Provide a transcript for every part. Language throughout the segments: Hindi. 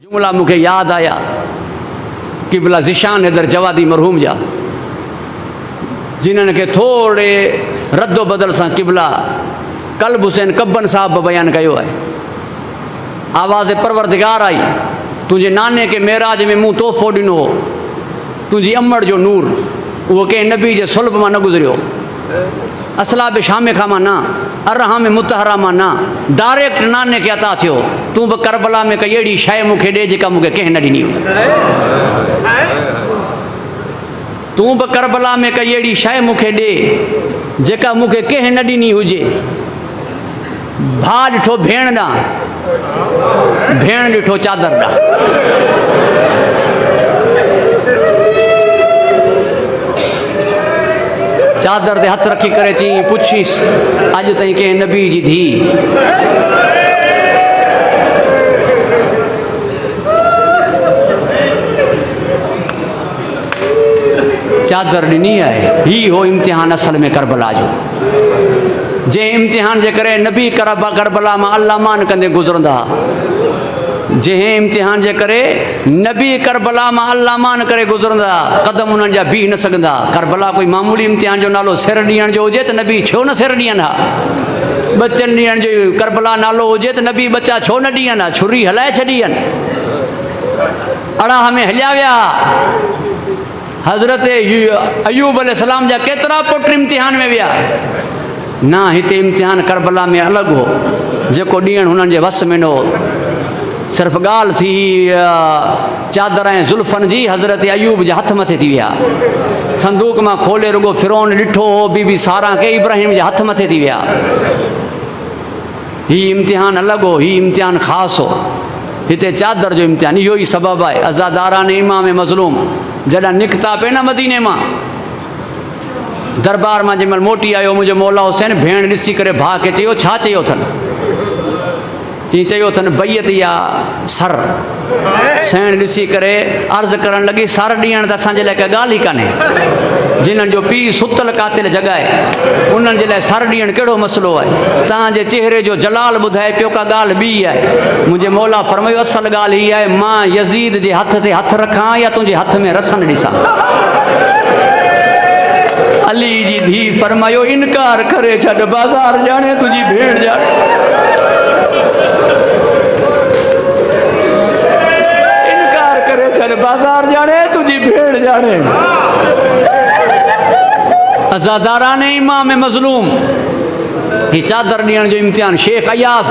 जुमला मुझे याद आया किबला ज़िशान हैदर जवादी मरहूम जा जिन्हनि के थोड़े रद्दो बदल से किबला कल्ब हुसैन कब्बन साहब बयान कयो है। आवाज़ परवरदिगार आई तुझे नाने के मेराज में मुँह तोहफ़ो ॾिनो तुझी अमड़ जो नूर वो के नबी जे सुल्ब में न गुजरियो असलाब शाम खां मां ना अरहा में मुतहरा मां ना डायरेक्ट नाने के अता थियो तू भी करबला में कई अड़ी शइ मुखे ॾे जेका मुखे कंहिं न ॾिनी हुई। तू भी करबला में कई अड़ी शइ मुखे ॾे जेका मुखे कंहिं न ॾिनी हुजे। भाउ ॾिठो भेण ॾांहुं भेण ॾिठो चादर ॾांहुं। चादर ते हथ रखी करे चई पुछीस अज ताईं कंहिं नबी जी धी चादर ॾिनी आहे। ही हो इम्तिहान असल में करबला जो जे इम्तिहान जे करे नबी करबला मां अल्लाह मान कंदे गुज़रंदा जंहिं इम्तिहान जे करे नबी करबला मां अल्लाह मान करे गुज़रंदा कदम उन्हनि जा बीह न सघंदा। करबला कोई मामूली इम्तिहान जो नालो सिर ॾियण जो हुजे त नबी छो न सिर ॾियनि हा। बचनि ॾियण जो करबला नालो हुजे त नबी बच्चा छो न ॾियनि हा। छुरी हलाए छॾी आहिनि अड़ाह में हलिया विया। हज़रत अयूब अलैहिस्सलाम जा केतिरा पुट इम्तिहान में विया ना हिते इम्तिहान करबला में अलॻि हो जेको ॾियणु हुननि जे वस में न हो। सिर्फ़ ॻाल्हि थी चादर ऐं ज़ुल्फ़नि जी हज़रत अयूब जे हथ मथे थी विया। संदूक मां खोले रुगो फिरौन ॾिठो हो बीबी सारा के इब्राहिम जे हथ मथे थी विया। ही इम्तिहान अलॻि हो ही इम्तिहान ख़ासि हो। हिते चादर जो इम्तिहान इहो ई सबबु आहे। अज़ादारान इमाम मज़लूम जॾहिं निकिता पे न मदीने मां दरबार मां जंहिंमहिल मोटी आयो मुंहिंजो मौला हुसैन भेण ॾिसी करे भाउ खे चयो छा चयो अथनि चई चयो अथनि बैयत या सर। सेण ॾिसी करे अर्ज़ु करणु लॻी सर ॾियण त असांजे लाइ का ॻाल्हि ई कान्हे। जिन्हनि जो पीउ सुतल कातिल जॻाए उन्हनि जे लाइ सर ॾियणु कहिड़ो मसइलो आहे। तव्हांजे चेहरे जो जलाल ॿुधाए पियो का ॻाल्हि ॿी आहे। मुंहिंजे मौला फरमायो असल ॻाल्हि हीअ आहे मां यज़ीद जे हथ ते हथ रखां या तुंहिंजे हथ में रसन ॾिसां। अली जी धी फरमायो इनकार करे छॾ बाज़ार ॼाणे तुंहिंजी भेण ॼाणे। इनकार करे छॾ बाज़ार ॼाणे तुंहिंजी भेण ॼाणे। अज़ादारान इमाम मज़लूम ही चादर ॾियण जो इम्तिहान शेख अयास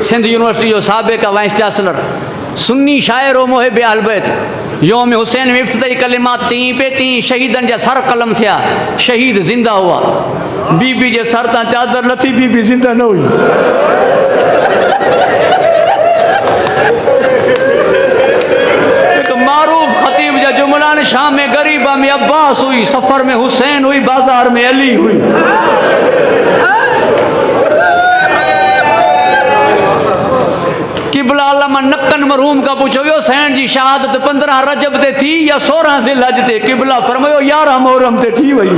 सिंध यूनिवर्सिटी जो साबिक़ वाइस चांसलर सुन्नी शाइर हो मोहिब अहल बैत योम हुसैन में इफ्तिताही कलिमात चई पे चई शहीदनि जा सर कलम थिया शहीद ज़िंदा हुआ। बीबी जे सर तां चादर लथी बीबी ज़िंदा न हुई। एक मारूफ खतीब जा जुमला ने शाम में गरीबा में अब्बास हुई सफर में हुसैन हुई बाजार में अली हुई। किबला अल्लामा नक्कन मरहूम का पूछो यो सैन जी शहादत 15 रजब ते थी या 16 ज़िलहज ते। किबला फरमायो 11 मुहर्रम ते थी वई।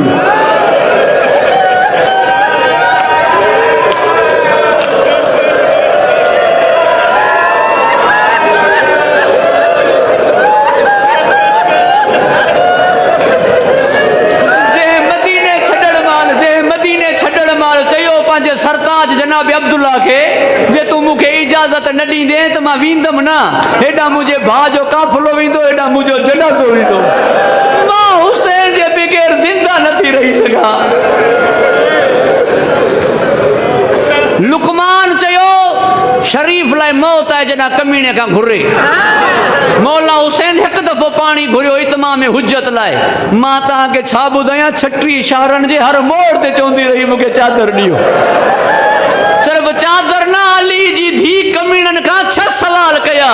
जे सरताज जनाब अब्दुल्ला के जे तू मुखे इजाजत न ॾींदे त मां वींदम ना हेॾा मुंहिंजे भाउ जो काफ़िलो वेंदो हेॾा मुंहिंजो जनाज़ो वेंदो। मां हुसैन जे बग़ैर ज़िंदा नथी रही सघां। लुकमान चयो शरीफ़ लाइ मौत आहे जॾहिं कमीने खां घुरे। मौला हुसैन हिकु दफ़ो पाणी घुरियो इतमाम हुज्जत लाइ। मां तव्हांखे छा ॿुधायां 36 शहरनि जे हर मोड़ ते चवंदी रही मूंखे चादर ॾियो। सिर्फ़ चादर न अली जी धी कमीननि खां 6 सवाल कया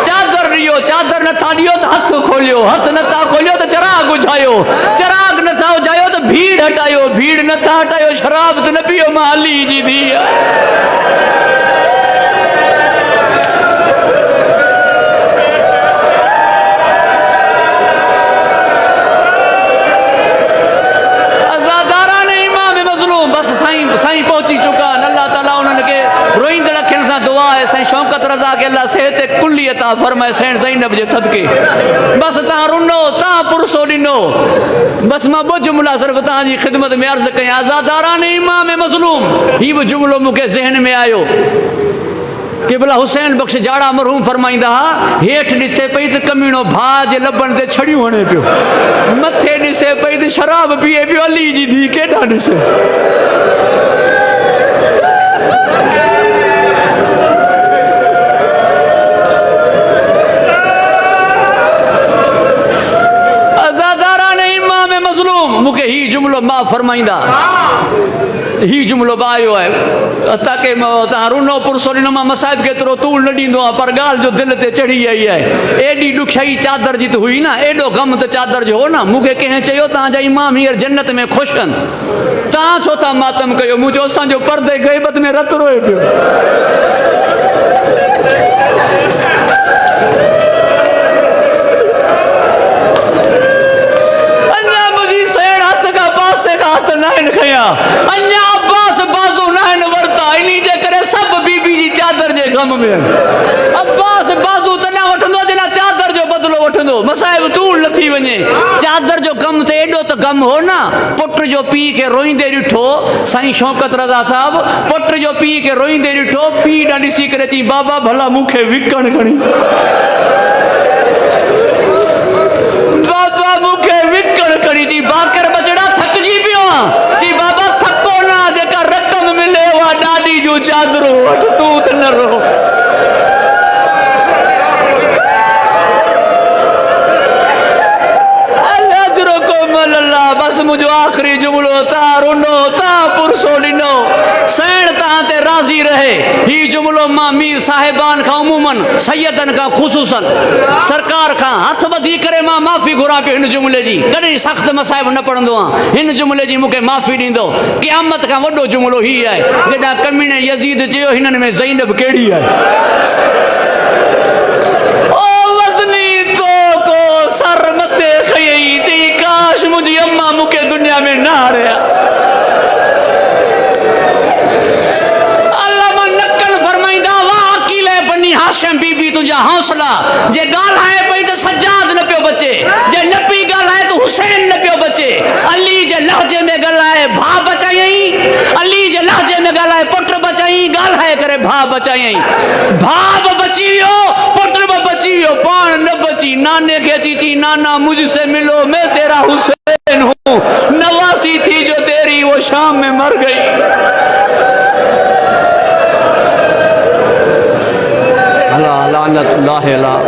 चादर ॾियो चादर नथा ॾियो त हथ खोलियो हथ नथा खोलियो त चिराग बुझायो चिराग नथा बुझायो त भीड़ हटायो भीड़ नथा हटायो शराब त न पियो मां अली जी धी। साईं पहुची चुका अल्लाह ताला उन्हनि खे रोईंदड़ अखियुनि सां दुआ आहे साईं शौकत रज़ा के अल्लाह सेहत कुल्ली अता अता फरमाए सैन ज़ैनब जे सदके बस तव्हां रुनो तव्हां पुरसो ॾिनो बस मां ॿ जुमला सिर्फ़ तव्हांजी ख़िदमत में अर्ज़ु कयां आज़ादारान इमाम मज़लूम ही बि जुमिलो मूंखे ज़हन में आयो कि भला हुसैन बख्श जाड़ा मरहूम फरमाईंदा हा हेठि ॾिसे पई त कमीणो भाउ जे लबनि ते छड़ियूं हणे पियो मथे ॾिसे पई त शराब पीए पियो अली जी धीउ केॾां ॾिसे मूंखे ही जुमिलो मां फरमाईंदा ही जुमिलो आयो आहे ताके तव्हां रुनो पुरसो ॾिनो मां मसाइब केतिरो तूल न ॾींदो आहे पर ॻाल्हि जो दिलि ते चढ़ी आई आहे एॾी ॾुखियाई चादर जी त हुई न एॾो ग़म त चादर जो हो न मूंखे कंहिं चयो तव्हांजा इमाम हींअर जन्नत में ख़ुशि आहिनि तव्हां छो था मातम कयो मुंहिंजो असांजो परदे ग़ैबत में रत रोए पियो अञा अब्बास बाज़ू न वरता इन्ही जे करे सभु बीबी जी चादर जे ग़म में अब्बास बाज़ू त न वठंदो जना चादर जो बदिलो वठंदो मसाइब तूल न थी वञे चादर जो ग़म त एॾो त ग़म हो न पुट जो पीउ खे रोईंदे ॾिठो साईं शौकत रज़ा साहब पुट जो पीउ खे रोईंदे ॾिठो पीउ ॾांहुं ॾिसी करे चई बाबा भला मूंखे विकण खणी बाबा मूंखे विकण खणी चई बाकर बचड़ा थकिजी पियो जी बाबा थको ना जेका रक़म मिले उहा ॾाॾी जूं चादरूं वठ तूं त न रो बस मुंहिंजो आख़िरी जुमिलो तव्हां रुनो तव्हां पुरसो ॾिनो सैण तव्हां ते राज़ी रहे ही जुमिलो मां मीर साहिबान खां उमूमन सैयदनि खां ख़ुसूसन सरकार खां हथ ॿधी करे मां माफ़ी घुरां पियो हिन जुमिले जी कॾहिं सख़्तु मसाइब न पढ़ंदो आहियां हिन जुमिले जी मूंखे माफ़ी ॾींदो क़यामत खां वॾो जुमिलो ही आहे जॾहिं कमीने यज़ीद चयो हिननि में ज़ैनब कहिड़ी आहे सर मथे खयई चई काश मुंहिंजी अम्मा मूंखे दुनिया में न हारिया अल्लाह मां नकल फरमाईंदा वाह अकील बनी हाशिम बीबी तुंहिंजा हौसला जे ॻाल्हाए पई त सज्जाद न पियो बचे जे न पई ॻाल्हाए त हुसैन न पियो बचे अली जे लहजे में ॻाल्हाए भाउ बचायई अली जे लहजे में ॻाल्हाए पुट बचायई ॻाल्हाए करे भाउ बचायई भाउ बि बची वियो पुट बि बची वियो पाण न बची नाने खे अची चई नाना मुझसे मिलो मैं तेरा हुसैन हूँ नवासी थी जो तेरी वो शाम में मर गई अल्लाह लानतुल्लाह अलैह